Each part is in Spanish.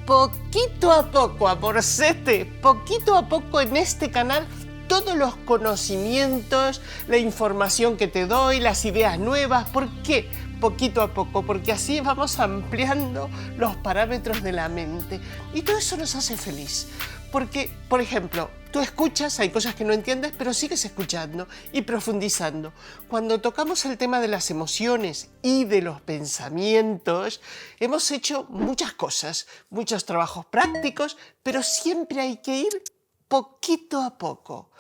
Poquito a poco, amorcete, poquito a poco en este canal, todos los conocimientos, la información que te doy, las ideas nuevas. ¿Por qué? Poquito a poco, porque así vamos ampliando los parámetros de la mente. Y todo eso nos hace feliz. Porque, por ejemplo, tú escuchas, hay cosas que no entiendes, pero sigues escuchando y profundizando. Cuando tocamos el tema de las emociones y de los pensamientos, hemos hecho muchas cosas, muchos trabajos prácticos, pero siempre hay que ir poquito a poco.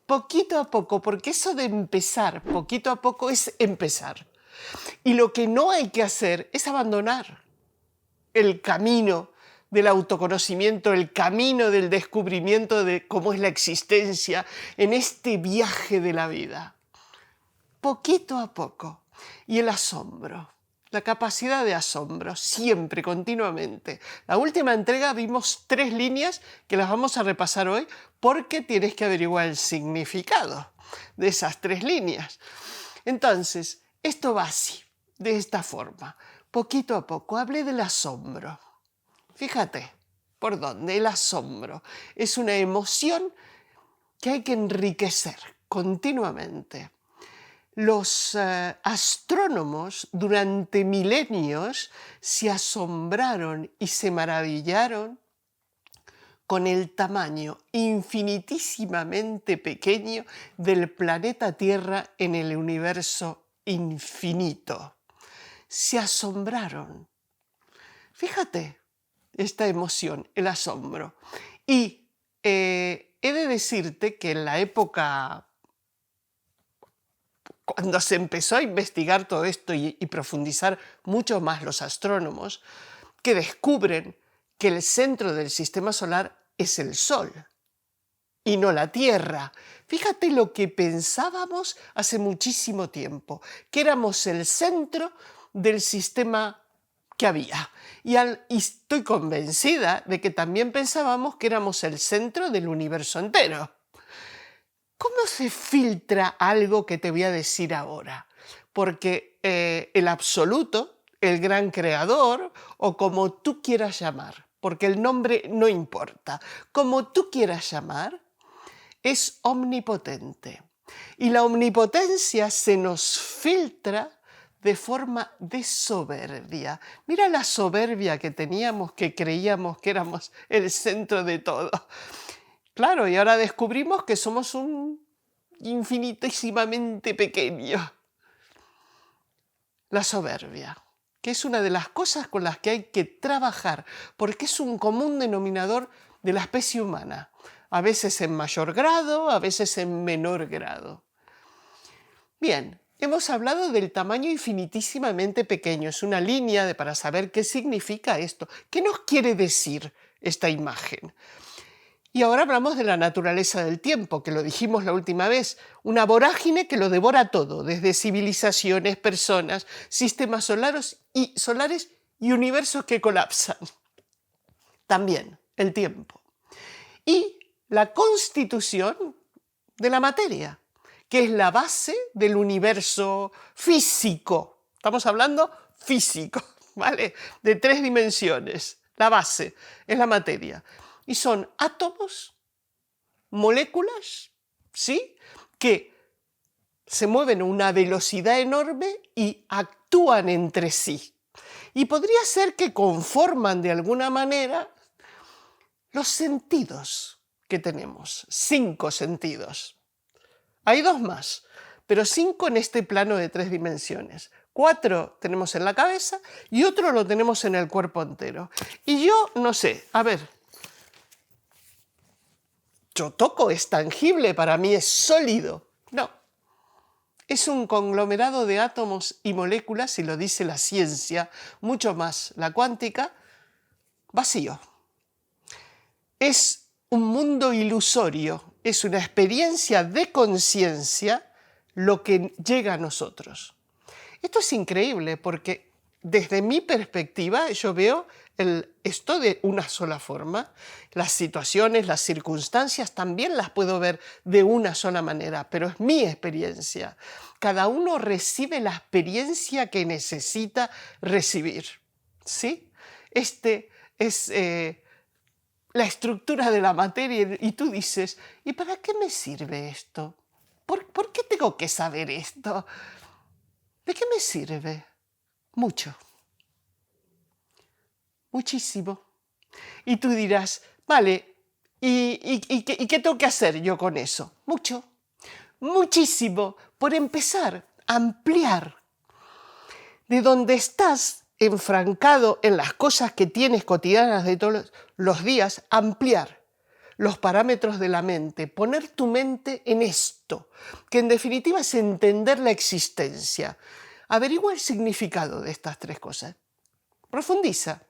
Poquito a poco, porque eso de empezar poquito a poco es empezar. Y lo que no hay que hacer es abandonar el camino del autoconocimiento, el camino del descubrimiento de cómo es la existencia en este viaje de la vida. Poquito a poco. Y el asombro, la capacidad de asombro, siempre, continuamente. La última entrega vimos 3 líneas que las vamos a repasar hoy porque tienes que averiguar el significado de esas 3 líneas. Entonces, esto va así, de esta forma. Poquito a poco, hablé del asombro. Fíjate, ¿por dónde? El asombro es una emoción que hay que enriquecer continuamente. Los astrónomos durante milenios se asombraron y se maravillaron con el tamaño infinitísimamente pequeño del planeta Tierra en el universo infinito. Se asombraron. Fíjate esta emoción, el asombro. Y he de decirte que en la época cuando se empezó a investigar todo esto y profundizar mucho más los astrónomos, que descubren que el centro del sistema solar es el Sol y no la Tierra. Fíjate lo que pensábamos hace muchísimo tiempo, que éramos el centro del sistema que había. Y estoy convencida de que también pensábamos que éramos el centro del universo entero. ¿Cómo se filtra algo que te voy a decir ahora? Porque el absoluto, el gran creador, o como tú quieras llamar, porque el nombre no importa, como tú quieras llamar, es omnipotente. Y la omnipotencia se nos filtra de forma de soberbia. Mira la soberbia que teníamos, que creíamos que éramos el centro de todo. Claro, y ahora descubrimos que somos un infinitísimamente pequeño. La soberbia, que es una de las cosas con las que hay que trabajar, porque es un común denominador de la especie humana, a veces en mayor grado, a veces en menor grado. Bien, hemos hablado del tamaño infinitísimamente pequeño, es una línea para saber qué significa esto, qué nos quiere decir esta imagen. Y ahora hablamos de la naturaleza del tiempo, que lo dijimos la última vez, una vorágine que lo devora todo, desde civilizaciones, personas, sistemas solares y universos que colapsan. También el tiempo. Y la constitución de la materia, que es la base del universo físico. Estamos hablando físico, ¿vale? De 3 dimensiones. La base es la materia. Y son átomos, moléculas, ¿sí?, que se mueven a una velocidad enorme y actúan entre sí. Y podría ser que conforman de alguna manera los sentidos que tenemos, 5 sentidos. Hay 2 más, pero 5 en este plano de 3 dimensiones. 4 tenemos en la cabeza y otro lo tenemos en el cuerpo entero. Y yo no sé, a ver, yo toco, es tangible, para mí es sólido. No, es un conglomerado de átomos y moléculas, y lo dice la ciencia, mucho más la cuántica, vacío. Es un mundo ilusorio, es una experiencia de conciencia lo que llega a nosotros. Esto es increíble porque desde mi perspectiva yo veo esto de una sola forma. Las situaciones, las circunstancias también las puedo ver de una sola manera, pero es mi experiencia. Cada uno recibe la experiencia que necesita recibir, ¿sí? es la estructura de la materia y tú dices, ¿y para qué me sirve esto? ¿Por qué tengo que saber esto? ¿De qué me sirve? Mucho, muchísimo. Y tú dirás, vale, ¿y qué tengo que hacer yo con eso? Mucho, muchísimo. Por empezar, ampliar de donde estás enfrancado en las cosas que tienes cotidianas de todos los días, ampliar los parámetros de la mente, poner tu mente en esto, que en definitiva es entender la existencia. Averigua el significado de estas tres cosas. Profundiza.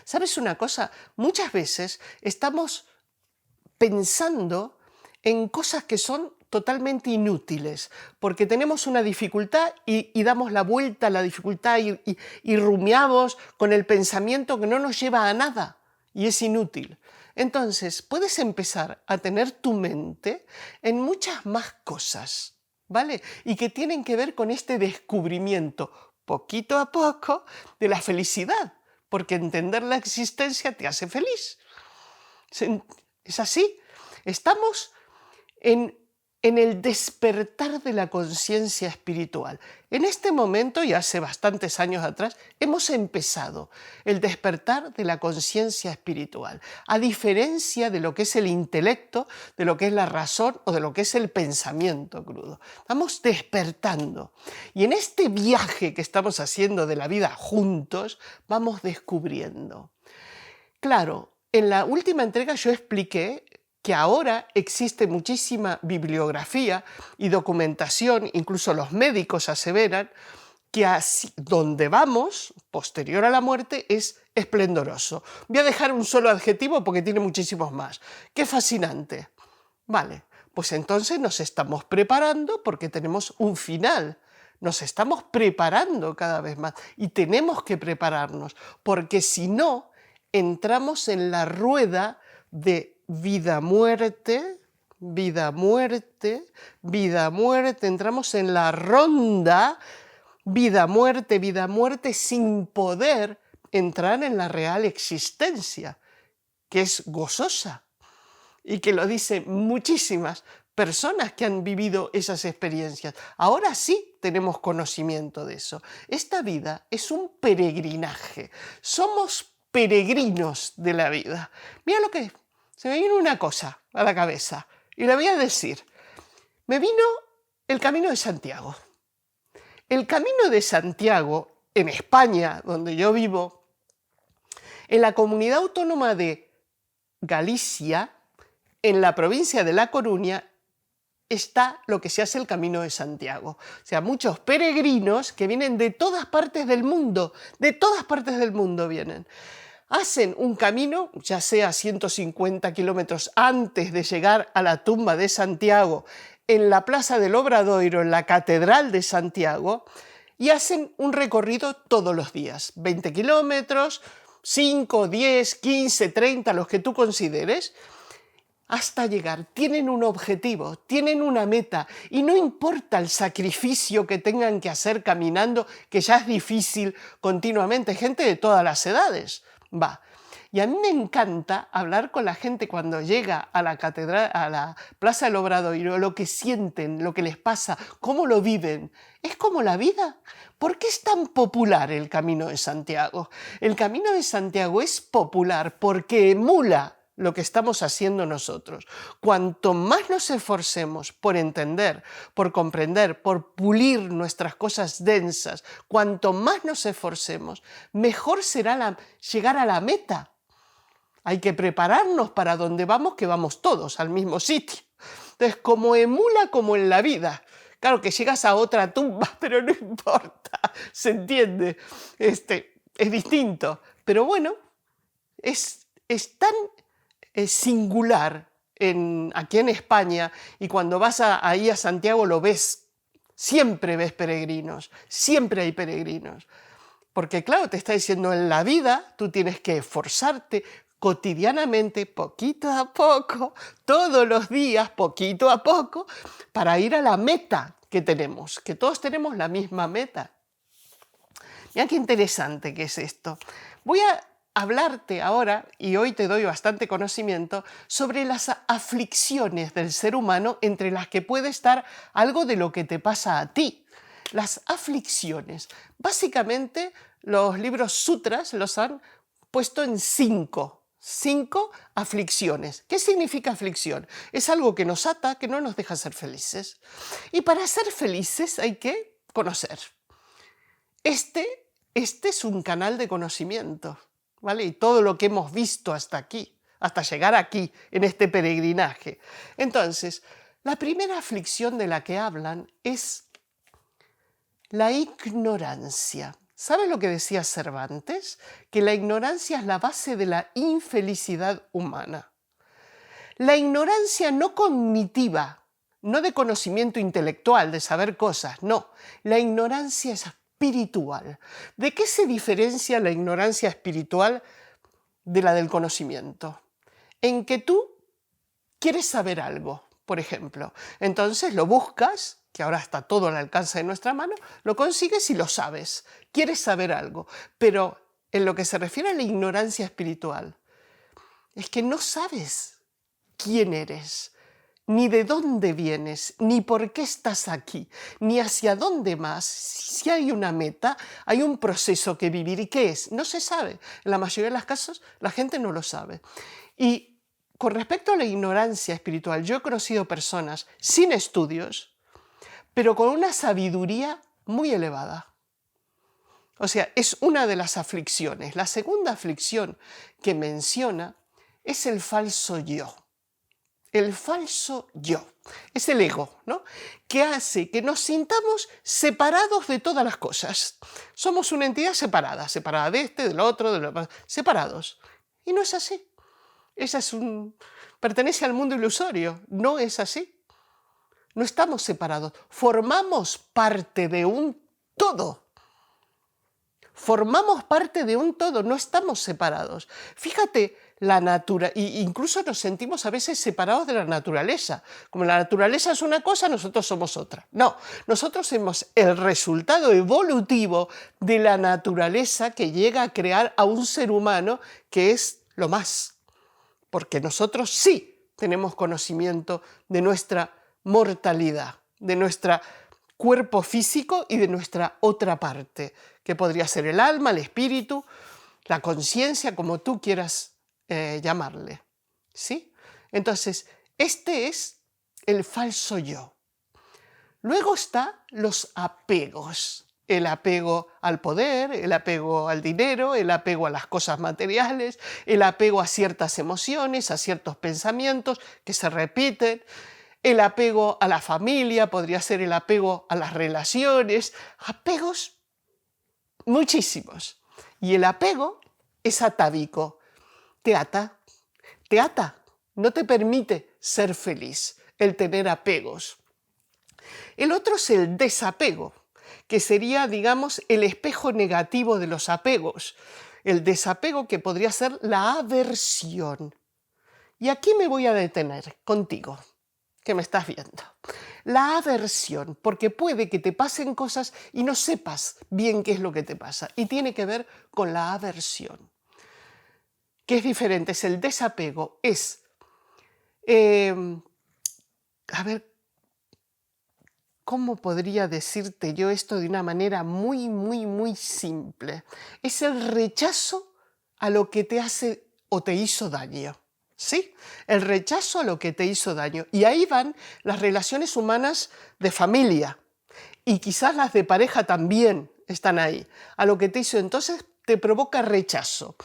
¿Sabes una cosa? Muchas veces estamos pensando en cosas que son totalmente inútiles, porque tenemos una dificultad y damos la vuelta a la dificultad y rumiamos con el pensamiento que no nos lleva a nada y es inútil. Entonces, puedes empezar a tener tu mente en muchas más cosas, ¿vale? Y que tienen que ver con este descubrimiento, poquito a poco, de la felicidad, porque entender la existencia te hace feliz. Es así. Estamos en el despertar de la conciencia espiritual. En este momento, y hace bastantes años atrás, hemos empezado el despertar de la conciencia espiritual, a diferencia de lo que es el intelecto, de lo que es la razón o de lo que es el pensamiento crudo. Estamos despertando. Y en este viaje que estamos haciendo de la vida juntos, vamos descubriendo. Claro, en la última entrega yo expliqué que ahora existe muchísima bibliografía y documentación, incluso los médicos aseveran que así, donde vamos, posterior a la muerte, es esplendoroso. Voy a dejar un solo adjetivo porque tiene muchísimos más. ¡Qué fascinante! Vale, pues entonces nos estamos preparando porque tenemos un final. Nos estamos preparando cada vez más y tenemos que prepararnos porque si no, entramos en la rueda de vida-muerte, vida-muerte, vida-muerte, entramos en la ronda vida-muerte sin poder entrar en la real existencia, que es gozosa y que lo dicen muchísimas personas que han vivido esas experiencias. Ahora sí tenemos conocimiento de eso. Esta vida es un peregrinaje. Somos peregrinos de la vida. Mira lo que es. Se me vino una cosa a la cabeza y la voy a decir. Me vino el Camino de Santiago. El Camino de Santiago, en España, donde yo vivo, en la comunidad autónoma de Galicia, en la provincia de La Coruña, está lo que se hace el Camino de Santiago. O sea, muchos peregrinos que vienen de todas partes del mundo vienen. Hacen un camino, ya sea 150 kilómetros antes de llegar a la tumba de Santiago, en la Plaza del Obradoiro, en la Catedral de Santiago, y hacen un recorrido todos los días, 20 kilómetros, 5, 10, 15, 30, los que tú consideres, hasta llegar. Tienen un objetivo, tienen una meta, y no importa el sacrificio que tengan que hacer caminando, que ya es difícil continuamente, gente de todas las edades. Va. Y a mí me encanta hablar con la gente cuando llega a la catedral, a la Plaza del Obradoiro, lo que sienten, lo que les pasa, cómo lo viven. Es como la vida. ¿Por qué es tan popular el Camino de Santiago? El Camino de Santiago es popular porque emula lo que estamos haciendo nosotros. Cuanto más nos esforcemos por entender, por comprender, por pulir nuestras cosas densas, cuanto más nos esforcemos, mejor será llegar a la meta. Hay que prepararnos para donde vamos, que vamos todos al mismo sitio. Entonces, como emula como en la vida. Claro que llegas a otra tumba, pero no importa, se entiende. Es distinto. Pero bueno, es tan singular aquí en España, y cuando vas ahí a Santiago lo ves, siempre ves peregrinos, siempre hay peregrinos. Porque claro, te está diciendo, en la vida tú tienes que esforzarte cotidianamente, poquito a poco, todos los días, poquito a poco, para ir a la meta que tenemos, que todos tenemos la misma meta. Mira qué interesante que es esto. Voy a hablarte ahora, y hoy te doy bastante conocimiento, sobre las aflicciones del ser humano, entre las que puede estar algo de lo que te pasa a ti. Las aflicciones. Básicamente, los libros sutras los han puesto en cinco aflicciones. ¿Qué significa aflicción? Es algo que nos ata, que no nos deja ser felices. Y para ser felices hay que conocer. Este es un canal de conocimiento, ¿vale? Y todo lo que hemos visto hasta aquí, hasta llegar aquí, en este peregrinaje. Entonces, la primera aflicción de la que hablan es la ignorancia. ¿Sabes lo que decía Cervantes? Que la ignorancia es la base de la infelicidad humana. La ignorancia no cognitiva, no de conocimiento intelectual, de saber cosas, no. La ignorancia es espiritual. ¿De qué se diferencia la ignorancia espiritual de la del conocimiento? En que tú quieres saber algo, por ejemplo. Entonces lo buscas, que ahora está todo al alcance de nuestra mano, lo consigues y lo sabes. Quieres saber algo. Pero en lo que se refiere a la ignorancia espiritual, es que no sabes quién eres, ni de dónde vienes, ni por qué estás aquí, ni hacia dónde más. Si hay una meta, hay un proceso que vivir. ¿Y qué es? No se sabe. En la mayoría de los casos, la gente no lo sabe. Y con respecto a la ignorancia espiritual, yo he conocido personas sin estudios, pero con una sabiduría muy elevada. O sea, es una de las aflicciones. La segunda aflicción que menciona es el falso yo. El falso yo. Es el ego, ¿no? Que hace que nos sintamos separados de todas las cosas. Somos una entidad separada de este, del otro, separados. Y no es así. Pertenece al mundo ilusorio. No es así. No estamos separados. Formamos parte de un todo. Formamos parte de un todo, no estamos separados. Fíjate, incluso nos sentimos a veces separados de la naturaleza. Como la naturaleza es una cosa, nosotros somos otra. No, nosotros somos el resultado evolutivo de la naturaleza que llega a crear a un ser humano que es lo más. Porque nosotros sí tenemos conocimiento de nuestra mortalidad, de nuestro cuerpo físico y de nuestra otra parte, que podría ser el alma, el espíritu, la conciencia, como tú quieras llamarle. ¿Sí? Entonces, este es el falso yo. Luego están los apegos. El apego al poder, el apego al dinero, el apego a las cosas materiales, el apego a ciertas emociones, a ciertos pensamientos que se repiten, el apego a la familia, podría ser el apego a las relaciones, apegos muchísimos. Y el apego es atávico, te ata, no te permite ser feliz el tener apegos. El otro es el desapego, que sería, digamos, el espejo negativo de los apegos. El desapego, que podría ser la aversión. Y aquí me voy a detener contigo, que me estás viendo. La aversión, porque puede que te pasen cosas y no sepas bien qué es lo que te pasa. Y tiene que ver con la aversión, que es diferente. Es el desapego, es... ¿Cómo podría decirte yo esto de una manera muy, muy, muy simple? Es el rechazo a lo que te hace o te hizo daño. ¿Sí? El rechazo a lo que te hizo daño. Y ahí van las relaciones humanas de familia. Y quizás las de pareja también están ahí. A lo que te hizo, entonces te provoca rechazo.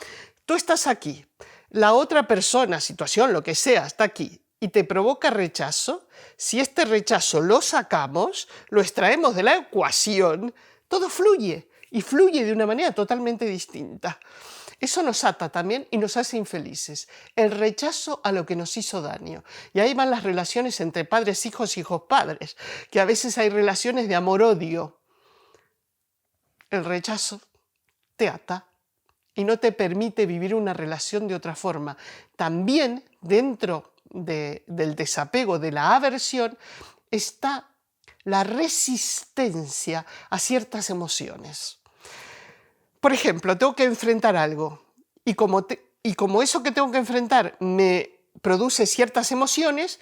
Tú estás aquí. La otra persona, situación, lo que sea, está aquí. Y te provoca rechazo. Si este rechazo lo sacamos, lo extraemos de la ecuación, todo fluye. Y fluye de una manera totalmente distinta. Eso nos ata también y nos hace infelices. El rechazo a lo que nos hizo daño. Y ahí van las relaciones entre padres, hijos, hijos-padres, que a veces hay relaciones de amor-odio. El rechazo te ata y no te permite vivir una relación de otra forma. También dentro del desapego, de la aversión, está la resistencia a ciertas emociones. Por ejemplo, tengo que enfrentar algo Y como eso que tengo que enfrentar me produce ciertas emociones,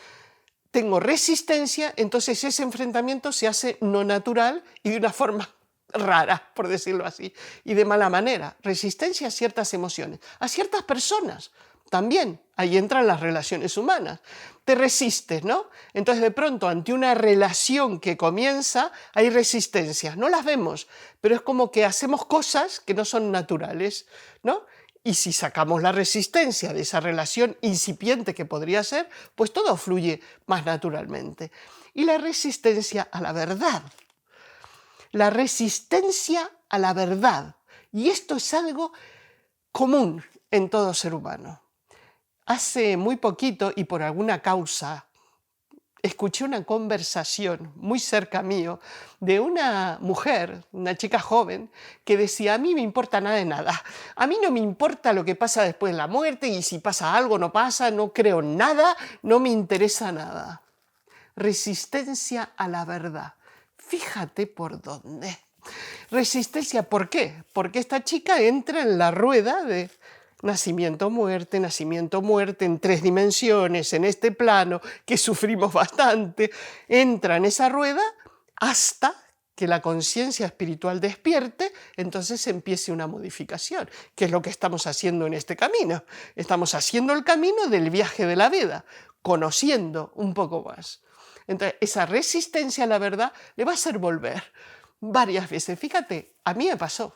tengo resistencia, entonces ese enfrentamiento se hace no natural y de una forma rara, por decirlo así, y de mala manera. Resistencia a ciertas emociones, a ciertas personas también. Ahí entran las relaciones humanas. Te resistes, ¿no? Entonces de pronto ante una relación que comienza hay resistencias. No las vemos, pero es como que hacemos cosas que no son naturales, ¿no? Y si sacamos la resistencia de esa relación incipiente que podría ser, pues todo fluye más naturalmente. Y la resistencia a la verdad. La resistencia a la verdad. Y esto es algo común en todo ser humano. Hace muy poquito y por alguna causa escuché una conversación muy cerca mío de una mujer, una chica joven, que decía: a mí me importa nada de nada, a mí no me importa lo que pasa después de la muerte y si pasa algo o no pasa, no creo en nada, no me interesa nada. Resistencia a la verdad. Fíjate por dónde. Resistencia, ¿por qué? Porque esta chica entra en la rueda de nacimiento, muerte, en 3 dimensiones, en este plano, que sufrimos bastante, entra en esa rueda hasta que la conciencia espiritual despierte, entonces empiece una modificación, que es lo que estamos haciendo en este camino. Estamos haciendo el camino del viaje de la vida, conociendo un poco más. Entonces, esa resistencia a la verdad le va a hacer volver varias veces. Fíjate, a mí me pasó.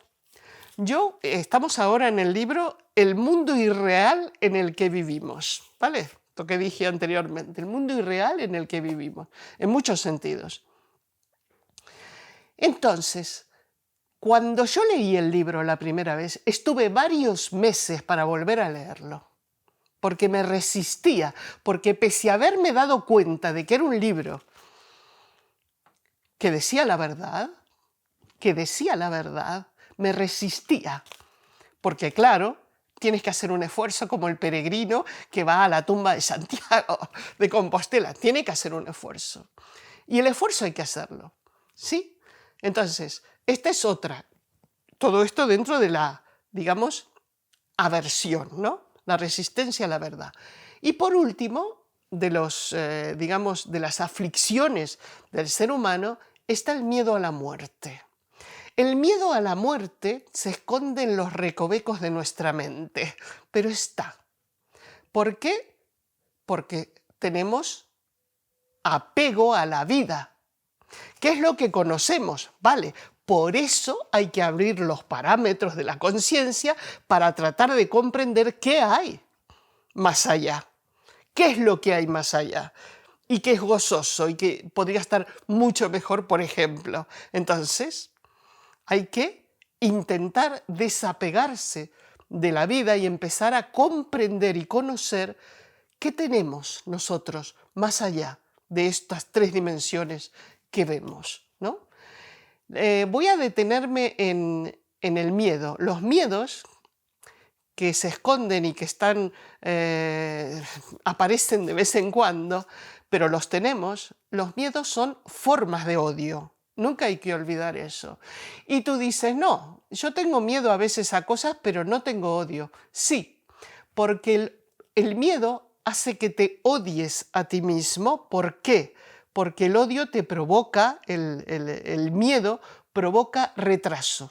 Estamos ahora en el libro El mundo irreal en el que vivimos, ¿vale? Lo que dije anteriormente, el mundo irreal en el que vivimos, en muchos sentidos. Entonces, cuando yo leí el libro la primera vez, estuve varios meses para volver a leerlo, porque me resistía, porque pese a haberme dado cuenta de que era un libro que decía la verdad, me resistía, porque claro, tienes que hacer un esfuerzo como el peregrino que va a la tumba de Santiago de Compostela, tiene que hacer un esfuerzo. Y el esfuerzo hay que hacerlo, ¿sí? Entonces, esta es otra. Todo esto dentro de la, digamos, aversión, ¿no? La resistencia a la verdad. Y por último, de las aflicciones del ser humano, está el miedo a la muerte. El miedo a la muerte se esconde en los recovecos de nuestra mente, pero está. ¿Por qué? Porque tenemos apego a la vida. ¿Qué es lo que conocemos? Vale, por eso hay que abrir los parámetros de la conciencia para tratar de comprender qué hay más allá. ¿Qué es lo que hay más allá? Y que es gozoso y que podría estar mucho mejor, por ejemplo. Entonces, hay que intentar desapegarse de la vida y empezar a comprender y conocer qué tenemos nosotros más allá de estas 3 dimensiones que vemos, ¿no? Voy a detenerme en el miedo. Los miedos que se esconden y que aparecen de vez en cuando, pero los tenemos, los miedos son formas de odio. Nunca hay que olvidar eso. Y tú dices, no, yo tengo miedo a veces a cosas, pero no tengo odio. Sí, porque el miedo hace que te odies a ti mismo. ¿Por qué? Porque el odio te provoca, el miedo provoca retraso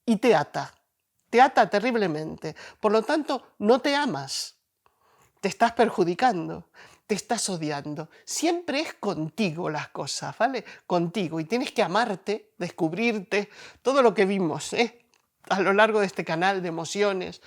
y te ata terriblemente. Por lo tanto, no te amas, te estás perjudicando, te estás odiando. Siempre es contigo las cosas, ¿vale? Contigo. Y tienes que amarte, descubrirte, todo lo que vimos, a lo largo de este canal de emociones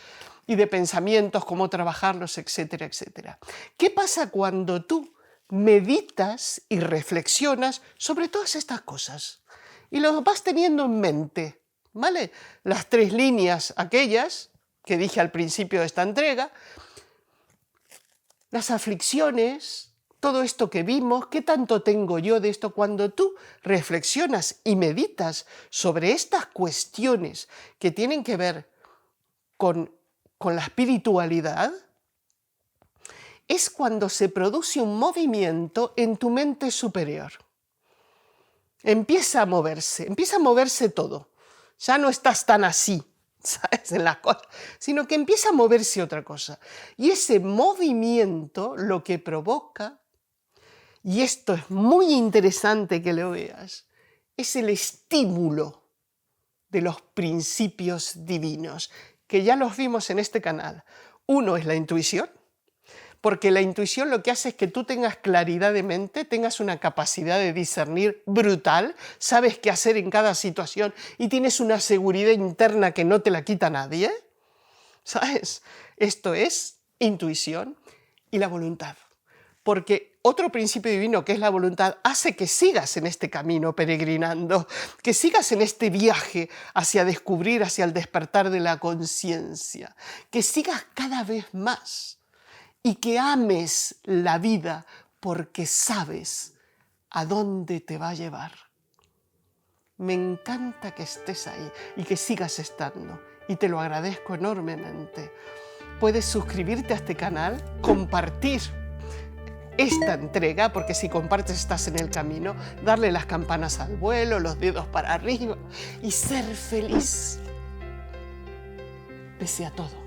y de pensamientos, cómo trabajarlos, etcétera, etcétera. ¿Qué pasa cuando tú meditas y reflexionas sobre todas estas cosas? Y lo vas teniendo en mente, ¿vale? Las 3 líneas aquellas que dije al principio de esta entrega, las aflicciones, todo esto que vimos, ¿qué tanto tengo yo de esto? Cuando tú reflexionas y meditas sobre estas cuestiones que tienen que ver con la espiritualidad, es cuando se produce un movimiento en tu mente superior. Empieza a moverse todo. Ya no estás tan así, ¿sabes? En las cosas, sino que empieza a moverse otra cosa. Y ese movimiento lo que provoca, y esto es muy interesante que lo veas, es el estímulo de los principios divinos, que ya los vimos en este canal. Uno es la intuición, porque la intuición lo que hace es que tú tengas claridad de mente, tengas una capacidad de discernir brutal, sabes qué hacer en cada situación y tienes una seguridad interna que no te la quita nadie, ¿sabes? Esto es intuición y la voluntad, porque otro principio divino, que es la voluntad, hace que sigas en este camino peregrinando, que sigas en este viaje hacia descubrir, hacia el despertar de la conciencia, que sigas cada vez más y que ames la vida porque sabes a dónde te va a llevar. Me encanta que estés ahí y que sigas estando, y te lo agradezco enormemente. Puedes suscribirte a este canal, compartir esta entrega, porque si compartes estás en el camino, darle las campanas al vuelo, los dedos para arriba y ser feliz. Desea todo.